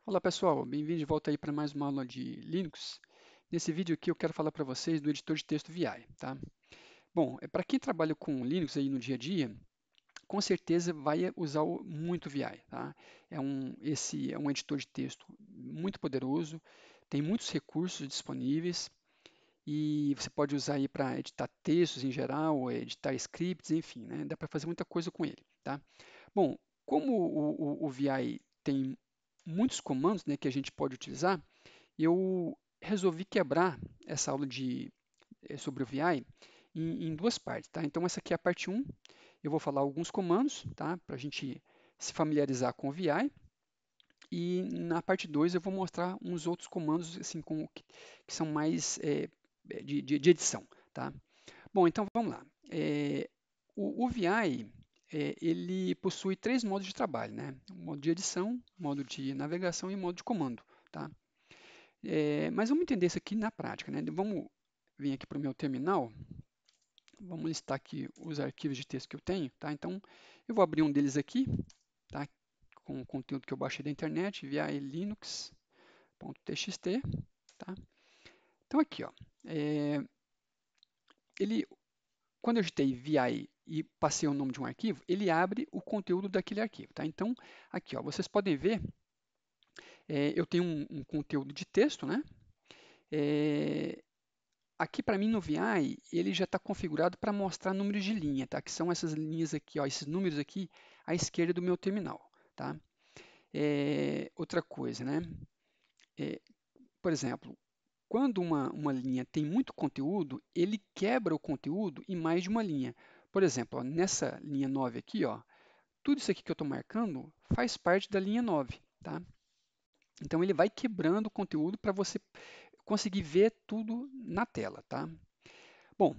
Olá pessoal, bem-vindo de volta aí para mais uma aula de Linux. Nesse vídeo aqui eu quero falar para vocês do editor de texto VI, tá? Bom, para quem trabalha com Linux aí no dia a dia, com certeza vai usar muito VI, tá? Esse é um editor de texto muito poderoso, tem muitos recursos disponíveis e você pode usar aí para editar textos em geral, editar scripts, enfim, né? Dá para fazer muita coisa com ele, tá? Bom, como o VI tem muitos comandos, né, que a gente pode utilizar, eu resolvi quebrar essa aula sobre o VI em duas partes, tá? Então essa aqui é a parte um. Eu vou falar alguns comandos, tá? Para a gente se familiarizar com o VI. E na parte 2 eu vou mostrar uns outros comandos assim, que são mais de edição, tá? Bom, então vamos lá. O VI ele possui três modos de trabalho, né? O modo de edição, modo de navegação e modo de comando, tá? Mas vamos entender isso aqui na prática, né? Vamos vir aqui para o meu terminal, vamos listar aqui os arquivos de texto que eu tenho, tá? Então, eu vou abrir um deles aqui, tá? Com o conteúdo que eu baixei da internet, via linux.txt, tá? Então, aqui, ó, é, ele, quando eu digitei vi e passei o nome de um arquivo, ele abre o conteúdo daquele arquivo, tá? Então, aqui, ó, vocês podem ver, eu tenho um conteúdo de texto, né? É, Aqui para mim no VI, ele já está configurado para mostrar números de linha, tá? Que são essas linhas aqui, ó, esses números aqui à esquerda do meu terminal, tá? Outra coisa, né? É, por exemplo, quando uma linha tem muito conteúdo, ele quebra o conteúdo em mais de uma linha. Por exemplo, ó, nessa linha 9 aqui, ó, tudo isso aqui que eu estou marcando faz parte da linha 9, tá? Então ele vai quebrando o conteúdo para você conseguir ver tudo na tela, tá? Bom,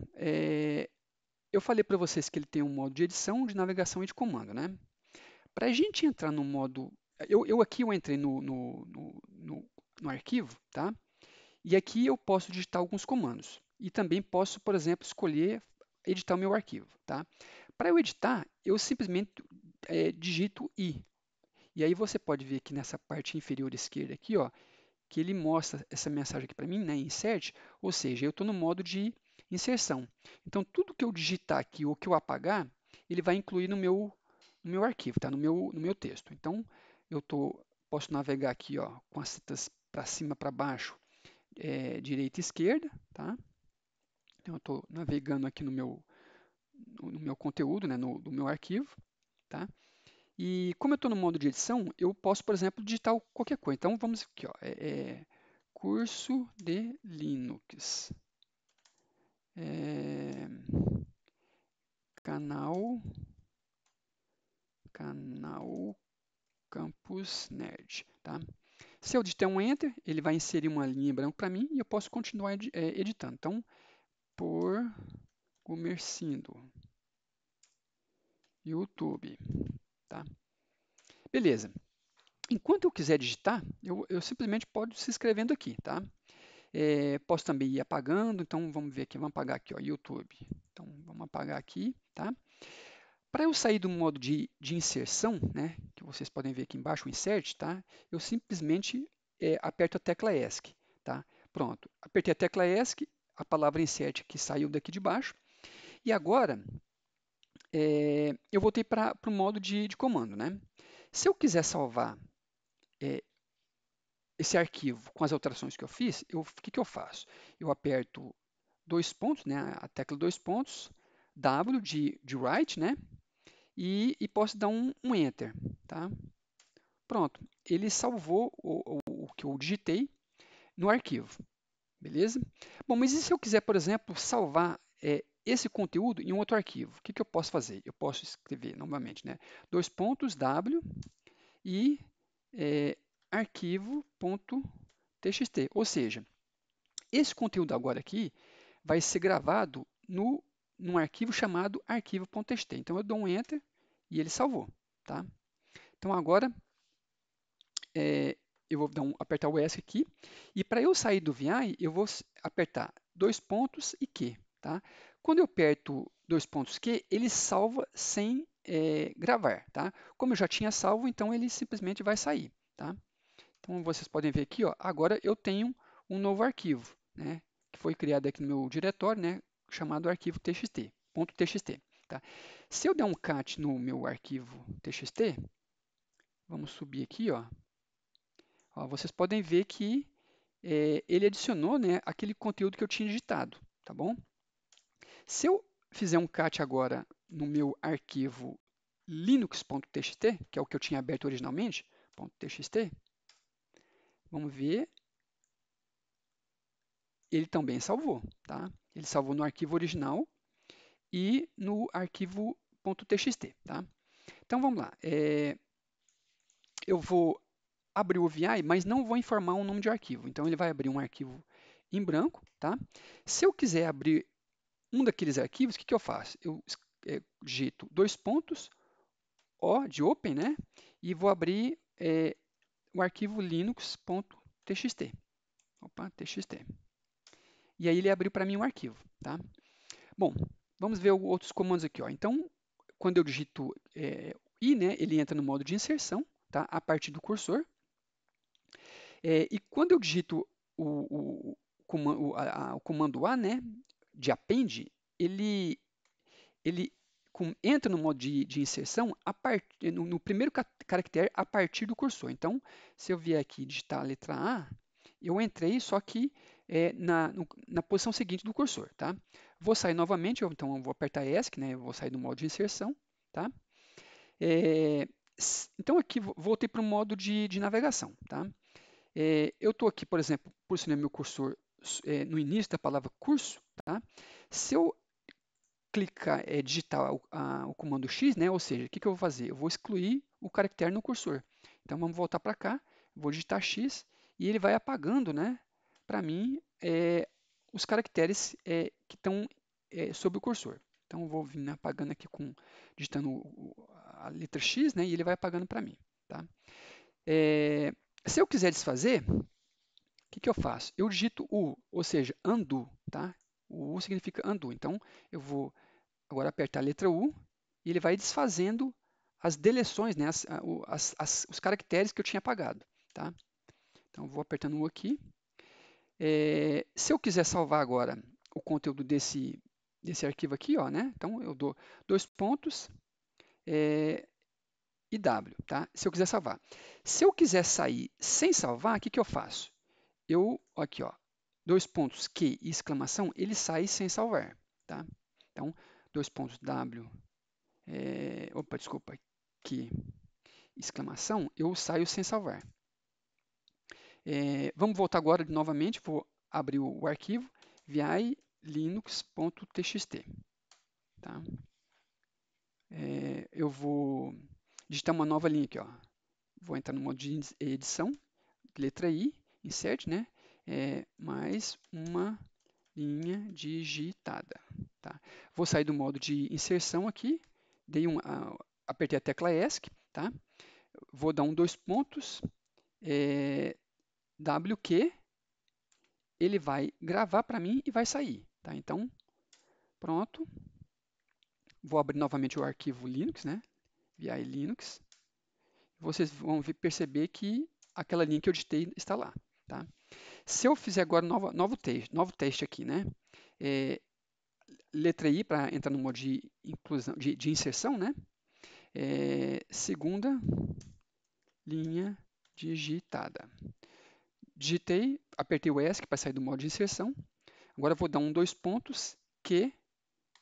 eu falei para vocês que ele tem um modo de edição, de navegação e de comando, né? Para a gente entrar no modo... eu entrei no arquivo, tá? E aqui eu posso digitar alguns comandos. E também posso, por exemplo, escolher editar o meu arquivo, tá? Para eu editar, eu simplesmente digito I. E aí você pode ver aqui nessa parte inferior esquerda aqui, ó, que ele mostra essa mensagem aqui para mim, né, insert, ou seja, eu estou no modo de inserção. Então, tudo que eu digitar aqui ou que eu apagar, ele vai incluir no meu arquivo, tá? no meu texto. Então, posso navegar aqui ó, com as setas para cima, para baixo, direita e esquerda. Tá? Então, eu estou navegando aqui no meu conteúdo, né, no meu arquivo. Tá? E como eu estou no modo de edição, eu posso, por exemplo, digitar qualquer coisa. Então, vamos aqui, ó, curso de Linux, é, canal, canal Campus Nerd, tá? Se eu digitar um Enter, ele vai inserir uma linha em branco para mim e eu posso continuar editando. Então, por Gumercindo, YouTube, tá? Beleza. Enquanto eu quiser digitar, eu simplesmente posso se inscrevendo aqui, tá? Posso também ir apagando, então vamos ver aqui, vamos apagar aqui, ó, YouTube. Então, vamos apagar aqui, tá? Para eu sair do modo de inserção, né, que vocês podem ver aqui embaixo, o Insert, tá? Eu simplesmente aperto a tecla ESC, tá? Pronto, apertei a tecla ESC, a palavra Insert que saiu daqui de baixo, e agora eu voltei para o modo de comando, né? Se eu quiser salvar é, esse arquivo com as alterações que eu fiz, o que eu faço? Eu aperto dois pontos, né, a tecla dois pontos, W de write, né? E posso dar um Enter, tá? Pronto, ele salvou o que eu digitei no arquivo, beleza? Bom, mas e se eu quiser, por exemplo, salvar esse conteúdo em um outro arquivo? O que eu posso fazer? Eu posso escrever novamente, né? Dois pontos W e arquivo.txt, ou seja, esse conteúdo agora aqui vai ser gravado num arquivo chamado arquivo.txt. Então eu dou um Enter e ele salvou, tá? Então agora eu vou apertar o ESC aqui, e para eu sair do VI, eu vou apertar dois pontos e Q, tá? Quando eu aperto dois pontos Q, ele salva sem gravar, tá? Como eu já tinha salvo, então ele simplesmente vai sair, tá? Então, vocês podem ver aqui, ó, agora eu tenho um novo arquivo, né, que foi criado aqui no meu diretório, né, chamado arquivo txt, .txt. Tá? Se eu der um cat no meu arquivo txt, vamos subir aqui, ó, vocês podem ver que ele adicionou, né, aquele conteúdo que eu tinha digitado, tá bom? Se eu fizer um cat agora no meu arquivo linux.txt, que é o que eu tinha aberto originalmente, .txt, vamos ver, ele também salvou, tá? Ele salvou no arquivo original e no arquivo .txt, tá? Então vamos lá, eu vou abrir o VI, mas não vou informar o nome de arquivo. Então ele vai abrir um arquivo em branco, tá? Se eu quiser abrir um daqueles arquivos, o que eu faço? Eu digito dois pontos, O de open, né? E vou abrir o arquivo linux.txt. Opa, txt. E aí ele abriu para mim um arquivo, tá? Bom, vamos ver outros comandos aqui, ó. Então, quando eu digito I, né, ele entra no modo de inserção, tá? A partir do cursor. E quando eu digito o comando A, né, de append, ele entra no modo de inserção no primeiro caractere a partir do cursor. Então, se eu vier aqui digitar a letra A, eu entrei, só que na posição seguinte do cursor. Tá? Vou sair novamente, então eu vou apertar ESC, né, eu vou sair do modo de inserção. Tá? Então, aqui voltei para o modo de navegação. Tá? Eu estou aqui, por exemplo, posicionando meu cursor no início da palavra curso. Tá? Se eu clicar, digitar o comando X, né? Ou seja, o que eu vou fazer? Eu vou excluir o caractere no cursor. Então vamos voltar para cá, vou digitar X e ele vai apagando, né? Para mim, os caracteres que estão sob o cursor. Então eu vou vir apagando aqui digitando a letra X, né? E ele vai apagando para mim, tá? Se eu quiser desfazer, o que eu faço? Eu digito U, ou seja, undo, tá? O U significa undo. Então eu vou agora apertar a letra U e ele vai desfazendo as deleções, né, os caracteres que eu tinha apagado. Tá? Então, vou apertando U aqui. Se eu quiser salvar agora o conteúdo desse arquivo aqui, ó, né? Então, eu dou dois pontos e W, tá? Se eu quiser salvar. Se eu quiser sair sem salvar, o que eu faço? Aqui, ó, dois pontos Q e exclamação, ele sai sem salvar, tá? Então, dois pontos W opa, desculpa, que exclamação, eu saio sem salvar. Vamos voltar agora novamente, vou abrir o arquivo vi linux.txt. Tá? Eu vou digitar uma nova linha aqui, ó. Vou entrar no modo de edição, letra I, insert, né? Mais uma linha digitada. Tá? Vou sair do modo de inserção aqui, apertei a tecla ESC, tá? Vou dar dois pontos, WQ, ele vai gravar para mim e vai sair. Tá? Então, pronto. Vou abrir novamente o arquivo Linux, né? vi Linux. Vocês vão perceber que aquela linha que eu digitei está lá. Tá? Se eu fizer agora novo teste aqui, né? Letra I para entrar no modo de inclusão, de inserção, né? Segunda linha digitada. Digitei, apertei o ESC para sair do modo de inserção. Agora eu vou dar dois pontos, Q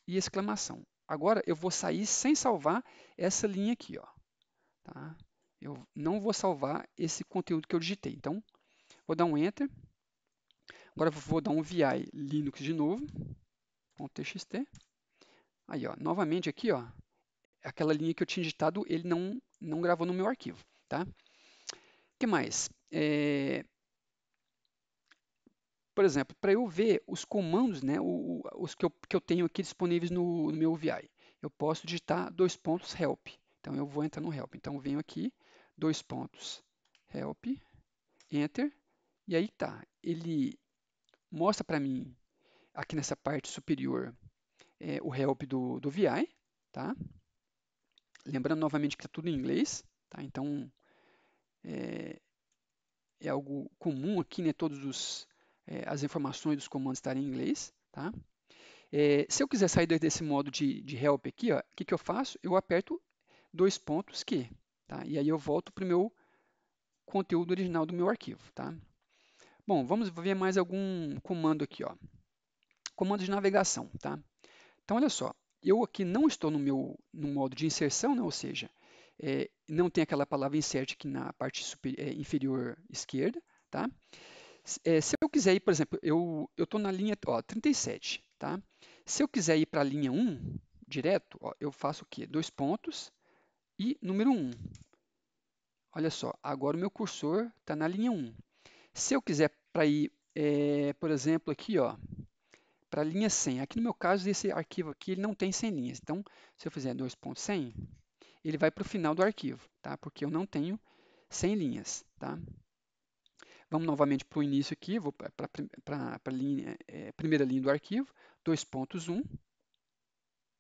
e exclamação. Agora eu vou sair sem salvar essa linha aqui, ó. Tá? Eu não vou salvar esse conteúdo que eu digitei. Então, vou dar Enter. Agora eu vou dar VI Linux de novo, .txt. Aí, ó, novamente aqui, ó, aquela linha que eu tinha digitado, ele não gravou no meu arquivo. Tá? O que mais? Por exemplo, para eu ver os comandos, né, os que eu tenho aqui disponíveis no meu VI, eu posso digitar dois pontos help. Então, eu vou entrar no help. Então, eu venho aqui, dois pontos help, enter, e aí tá. Ele mostra para mim, aqui nessa parte superior, o help do VI, tá? Lembrando novamente que está tudo em inglês, tá? Então, é algo comum aqui, né? As informações dos comandos estarem em inglês, tá? Se eu quiser sair desse modo de help aqui, ó, o que eu faço? Eu aperto dois pontos Q, tá? E aí eu volto para o meu conteúdo original do meu arquivo, tá? Bom, vamos ver mais algum comando aqui, ó. Comando de navegação, tá? Então, olha só, eu aqui não estou no modo de inserção, né? Ou seja, não tem aquela palavra insert aqui na parte inferior esquerda, tá? Se eu quiser ir, por exemplo, eu estou na linha 37, tá? Se eu quiser ir para a linha 1 direto, ó, eu faço o quê? Dois pontos e número 1. Olha só, agora o meu cursor está na linha 1. Se eu quiser para ir, por exemplo, aqui, ó, para a linha 100, aqui no meu caso, esse arquivo aqui ele não tem 100 linhas. Então, se eu fizer 2.100, ele vai para o final do arquivo, tá? Porque eu não tenho 100 linhas, tá? Vamos novamente para o início aqui, vou para a primeira linha do arquivo, 2.1,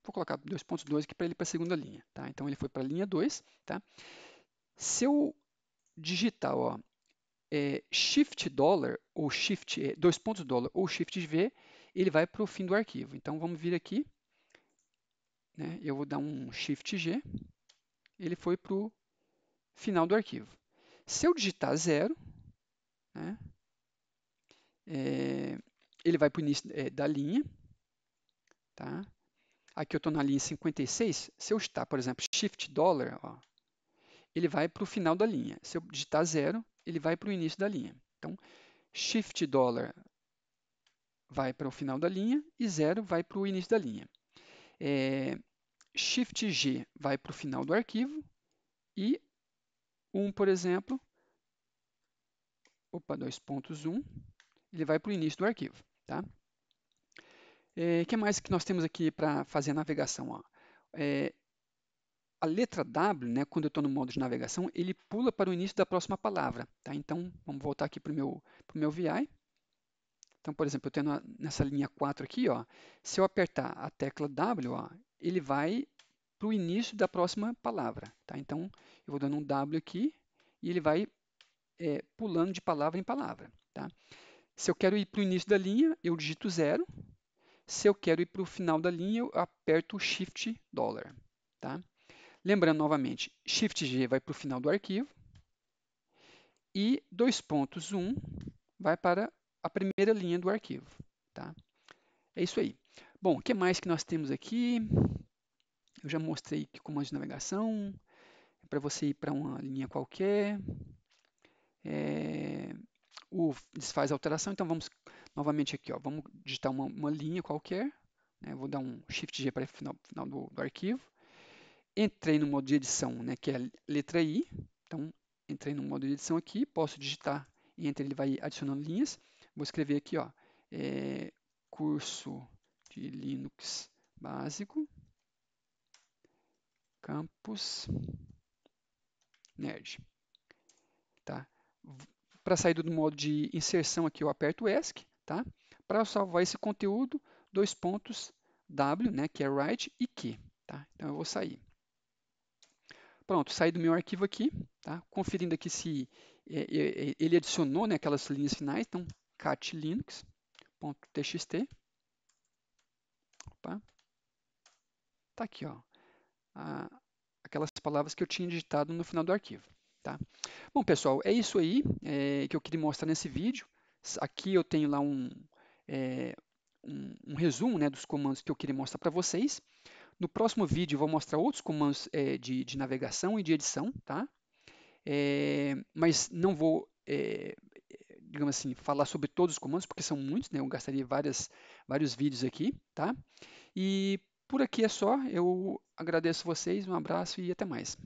vou colocar 2.2 aqui para ele para a segunda linha, tá? Então ele foi para a linha 2, tá? Se eu digitar, ó, Shift dólar ou Shift, dois pontos dólar ou Shift V, ele vai para o fim do arquivo. Então vamos vir aqui, né? Eu vou dar um Shift G, ele foi para o final do arquivo. Se eu digitar 0, né? Ele vai para o início da linha, tá? Aqui eu estou na linha 56. Se eu digitar, por exemplo, Shift dólar, ó, ele vai para o final da linha. Se eu digitar 0, ele vai para o início da linha. Então, Shift dólar vai para o final da linha e 0 vai para o início da linha. Shift G vai para o final do arquivo e 1, por exemplo, 2.1, ele vai para o início do arquivo, tá? O que mais que nós temos aqui para fazer a navegação? Ó? A letra W, né, quando eu estou no modo de navegação, ele pula para o início da próxima palavra. Tá? Então, vamos voltar aqui para o meu VI. Então, por exemplo, eu tenho nessa linha 4 aqui, ó, se eu apertar a tecla W, ó, ele vai para o início da próxima palavra. Tá? Então, eu vou dando um W aqui e ele vai pulando de palavra em palavra. Tá? Se eu quero ir para o início da linha, eu digito 0. Se eu quero ir para o final da linha, eu aperto o Shift dólar. Tá? Lembrando novamente, Shift G vai para o final do arquivo e 2.1 vai para a primeira linha do arquivo. Tá? É isso aí. Bom, o que mais que nós temos aqui? Eu já mostrei que comando de navegação, para você ir para uma linha qualquer. O desfaz alteração, então vamos novamente aqui, ó, vamos digitar uma linha qualquer. Né? Vou dar um Shift G para o final do arquivo. Entrei no modo de edição, né, que é a letra I. Então, entrei no modo de edição aqui, posso digitar e entre ele vai adicionando linhas. Vou escrever aqui, ó, curso de Linux básico, campus nerd. Tá? Para sair do modo de inserção aqui, eu aperto ESC. Tá? Para salvar esse conteúdo, dois pontos W, né, que é write, e Q. Tá? Então, eu vou sair. Pronto, saí do meu arquivo aqui, tá? Conferindo aqui se ele adicionou, né, aquelas linhas finais. Então, cat linux.txt. Opa. Tá aqui, ó, aquelas palavras que eu tinha digitado no final do arquivo. Tá? Bom, pessoal, é isso aí que eu queria mostrar nesse vídeo. Aqui eu tenho lá um resumo, né, dos comandos que eu queria mostrar para vocês. No próximo vídeo eu vou mostrar outros comandos de navegação e de edição, tá? Mas não vou, digamos assim, falar sobre todos os comandos, porque são muitos, né? Eu gastaria vários vídeos aqui, tá? E por aqui é só. Eu agradeço vocês, um abraço e até mais.